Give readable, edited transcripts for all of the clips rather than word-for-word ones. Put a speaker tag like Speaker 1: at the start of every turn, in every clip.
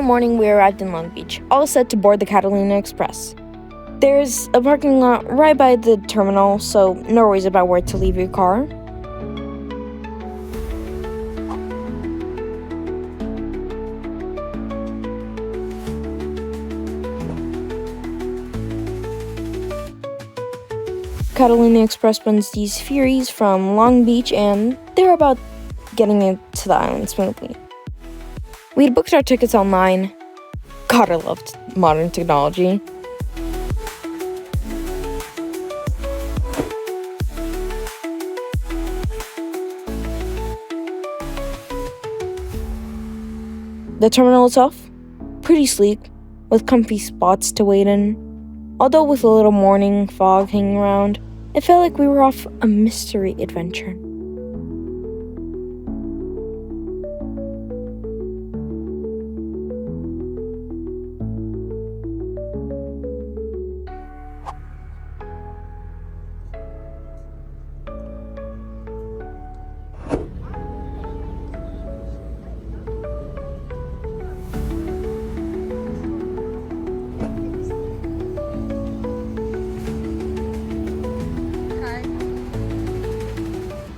Speaker 1: morning, we arrived in Long Beach, all set to board the Catalina Express. There's a parking lot right by the terminal, so no worries about where to leave your car. Catalina Express runs these ferries from Long Beach, and they're about getting into the island smoothly. We had booked our tickets online. God, I loved modern technology. The terminal itself, pretty sleek, with comfy spots to wait in. Although with a little morning fog hanging around, it felt like we were off a mystery adventure.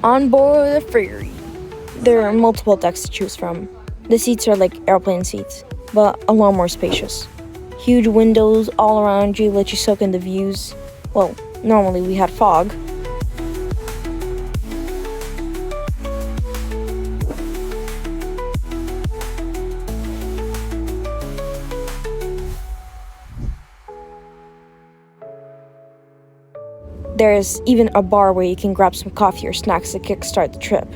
Speaker 1: On board the ferry, there are multiple decks to choose from. The seats are like airplane seats, but a lot more spacious. Huge windows all around you let you soak in the views. Well, normally we had fog. There's even a bar where you can grab some coffee or snacks to kickstart the trip.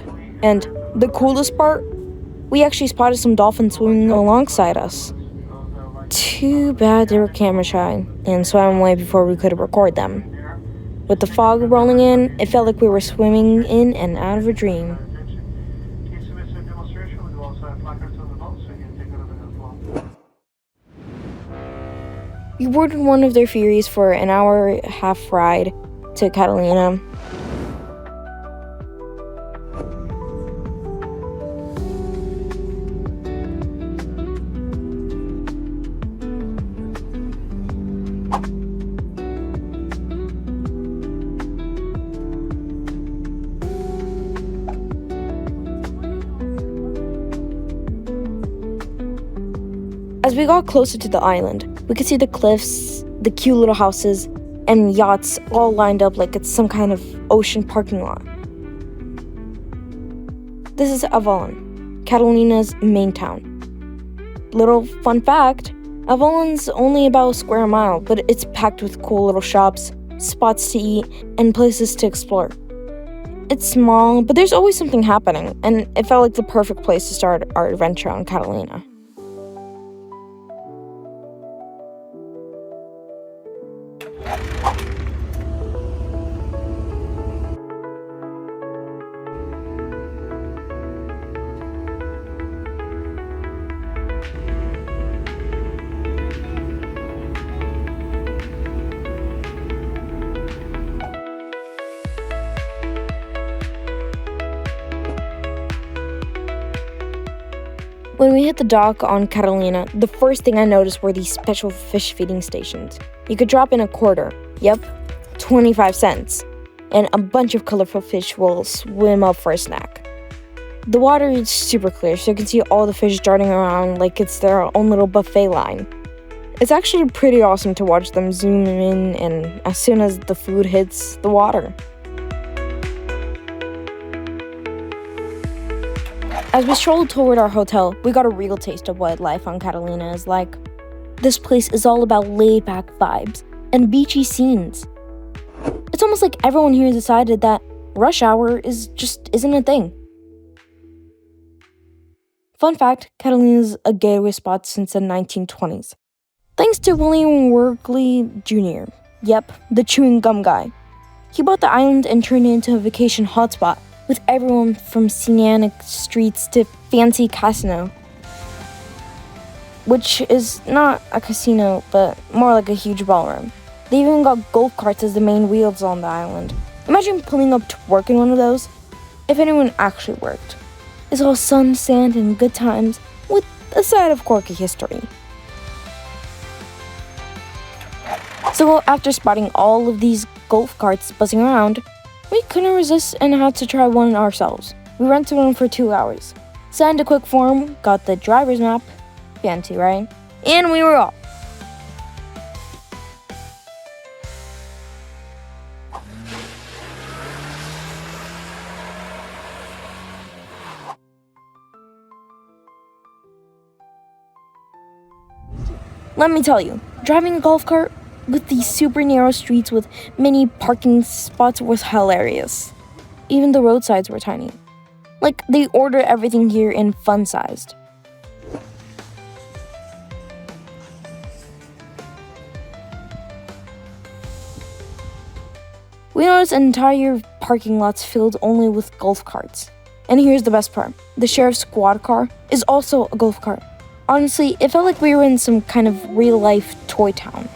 Speaker 1: And the coolest part? We actually spotted some dolphins swimming alongside us. Too bad they were camera shy and swam away before we could record them. With the fog rolling in, it felt like we were swimming in and out of a dream. We boarded one of their ferries for an hour-and-a-half ride to Catalina. As we got closer to the island, we could see the cliffs, the cute little houses, and yachts all lined up like it's some kind of ocean parking lot. This is Avalon, Catalina's main town. Little fun fact, Avalon's only about a square mile, but it's packed with cool little shops, spots to eat, and places to explore. It's small, but there's always something happening, and it felt like the perfect place to start our adventure on Catalina. When we hit the dock on Catalina, the first thing I noticed were these special fish feeding stations. You could drop in a quarter, 25 cents, and a bunch of colorful fish will swim up for a snack. The water is super clear, so you can see all the fish darting around like it's their own little buffet line. It's actually pretty awesome to watch them zoom in and as soon as the food hits the water. As we strolled toward our hotel, we got a real taste of what life on Catalina is like. This place is all about laid-back vibes and beachy scenes. It's almost like everyone here decided that rush hour isn't a thing. Fun fact, Catalina's a gateway spot since the 1920s. Thanks to William Workley Jr. Yep, the chewing gum guy. He bought the island and turned it into a vacation hotspot, with everyone from scenic streets to fancy casino. Which is not a casino, but more like a huge ballroom. They even got golf carts as the main wheels on the island. Imagine pulling up to work in one of those, if anyone actually worked. It's all sun, sand, and good times, with the side of quirky history. So after spotting all of these golf carts buzzing around, we couldn't resist and had to try one ourselves. We rented one for 2 hours, signed a quick form, got the driver's map, fancy, right? And we were off. Let me tell you, driving a golf cart with these super narrow streets with many parking spots was hilarious. Even the roadsides were tiny. Like, they ordered everything here in fun-sized. We noticed entire parking lots filled only with golf carts. And here's the best part. The sheriff's squad car is also a golf cart. Honestly, it felt like we were in some kind of real-life toy town.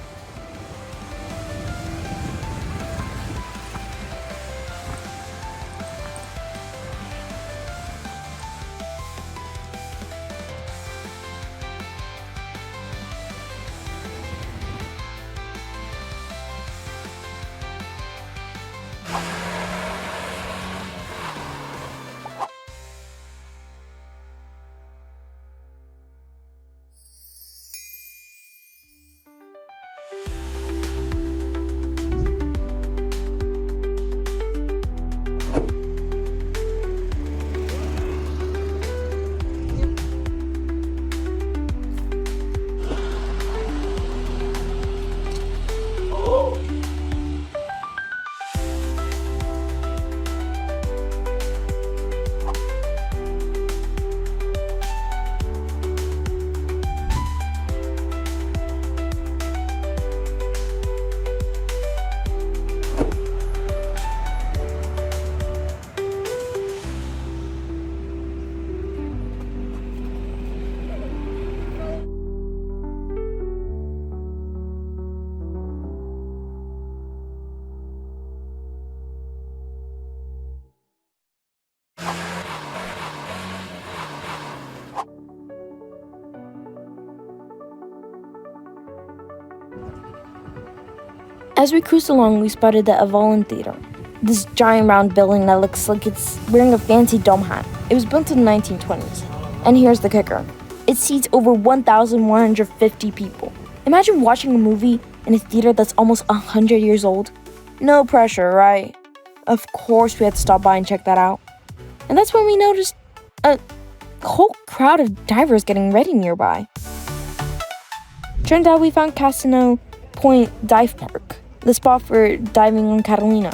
Speaker 1: As we cruised along, we spotted the Avalon Theater, this giant round building that looks like it's wearing a fancy dome hat. It was built in the 1920s. And here's the kicker. It seats over 1,150 people. Imagine watching a movie in a theater that's almost 100 years old. No pressure, right? Of course we had to stop by and check that out. And that's when we noticed a whole crowd of divers getting ready nearby. Turned out we found Casino Point Dive Park, the spot for diving on Catalina.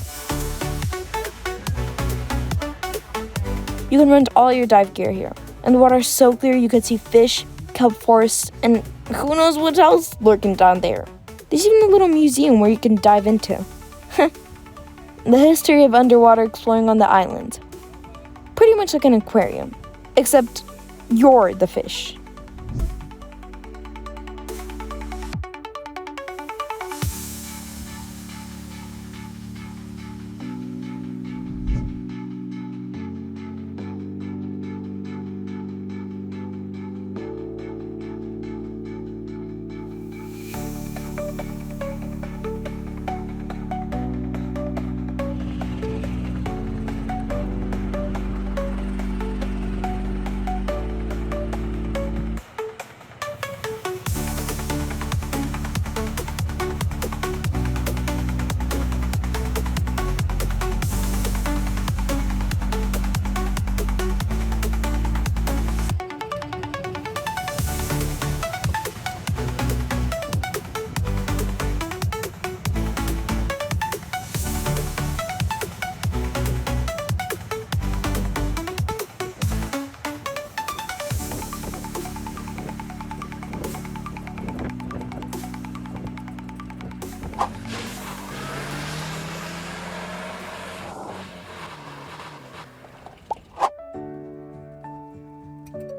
Speaker 1: You can rent all your dive gear here, and the water's so clear you could see fish, kelp forests, and who knows what else lurking down there. There's even a little museum where you can dive into. The history of underwater exploring on the island. Pretty much like an aquarium, except you're the fish.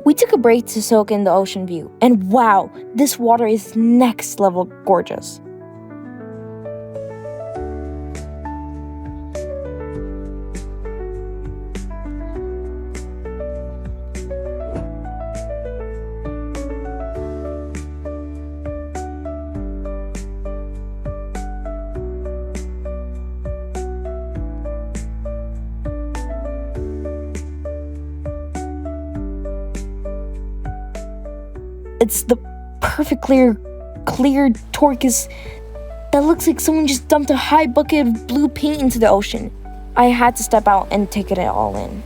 Speaker 1: We took a break to soak in the ocean view, and wow, this water is next level gorgeous. It's the perfect clear turquoise that looks like someone just dumped a high bucket of blue paint into the ocean. I had to step out and take it all in.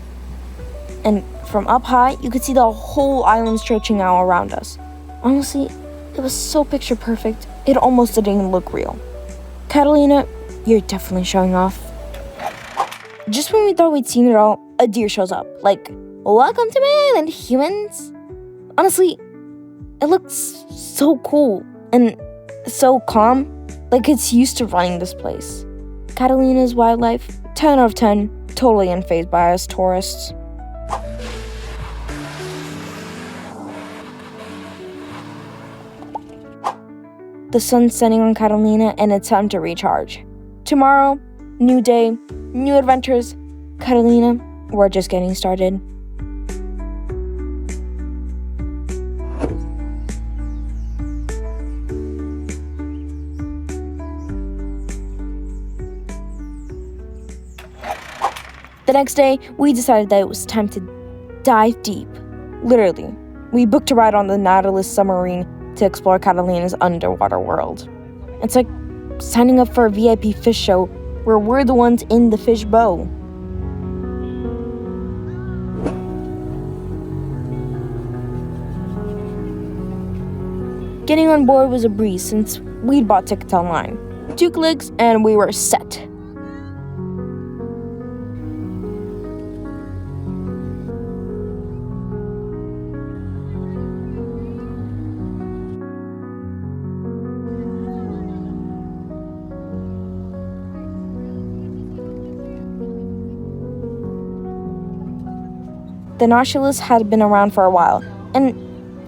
Speaker 1: And from up high, you could see the whole island stretching out around us. Honestly, it was so picture perfect, it almost didn't even look real. Catalina, you're definitely showing off. Just when we thought we'd seen it all, a deer shows up. Like, welcome to my island, humans. Honestly, it looks so cool and so calm, like it's used to running this place. Catalina's wildlife, 10 out of 10, totally unfazed by us tourists. The sun's setting on Catalina and it's time to recharge. Tomorrow, new day, new adventures. Catalina, we're just getting started. The next day, we decided that it was time to dive deep. Literally, we booked a ride on the Nautilus submarine to explore Catalina's underwater world. It's like signing up for a VIP fish show where we're the ones in the fish bowl. Getting on board was a breeze since we'd bought tickets online. 2 clicks and we were set. The Nautilus had been around for a while, and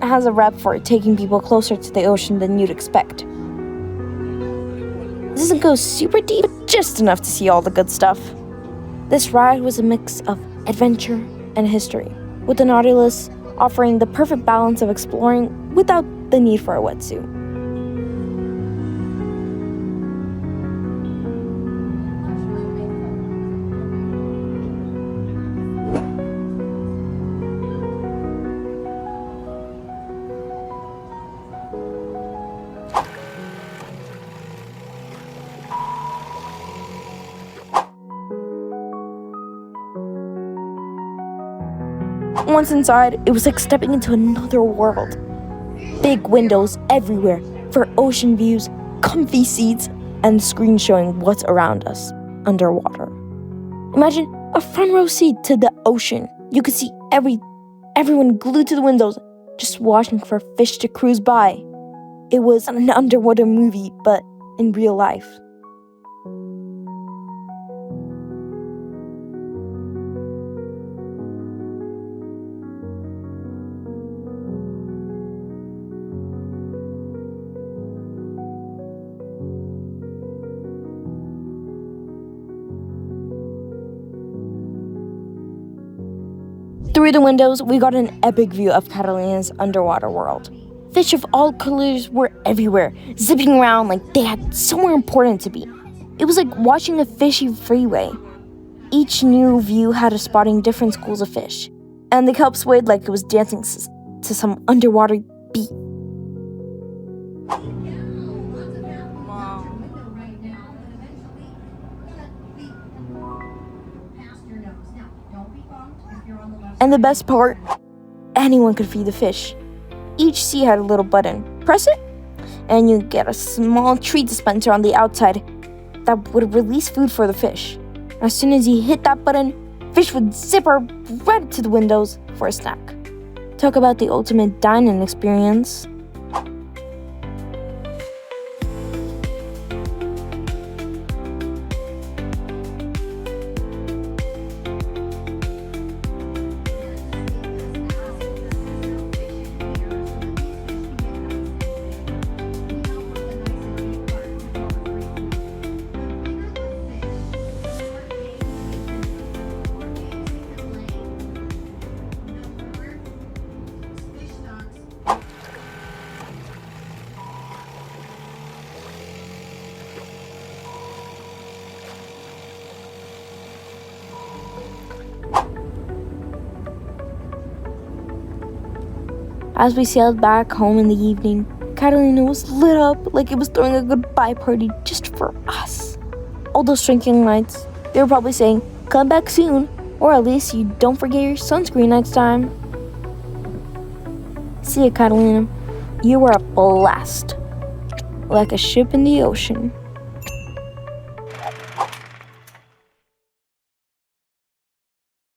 Speaker 1: has a rep for taking people closer to the ocean than you'd expect. It doesn't go super deep, but just enough to see all the good stuff. This ride was a mix of adventure and history, with the Nautilus offering the perfect balance of exploring without the need for a wetsuit. Once inside, it was like stepping into another world. Big windows everywhere for ocean views, comfy seats, and screens showing what's around us underwater. Imagine a front row seat to the ocean. You could see everyone glued to the windows, just watching for fish to cruise by. It was an underwater movie, but in real life. Through the windows, we got an epic view of Catalina's underwater world. Fish of all colors were everywhere, zipping around like they had somewhere important to be. It was like watching a fishy freeway. Each new view had us spotting different schools of fish, and the kelp swayed like it was dancing to some underwater beat. And the best part, anyone could feed the fish. Each sea had a little button. Press it, and you get a small treat dispenser on the outside that would release food for the fish. As soon as you hit that button, fish would zipper right to the windows for a snack. Talk about the ultimate dining experience. As we sailed back home in the evening, Catalina was lit up like it was throwing a goodbye party just for us. All those twinkling lights, they were probably saying, "Come back soon, or at least you don't forget your sunscreen next time." See you, Catalina. You were a blast. Like a ship in the ocean.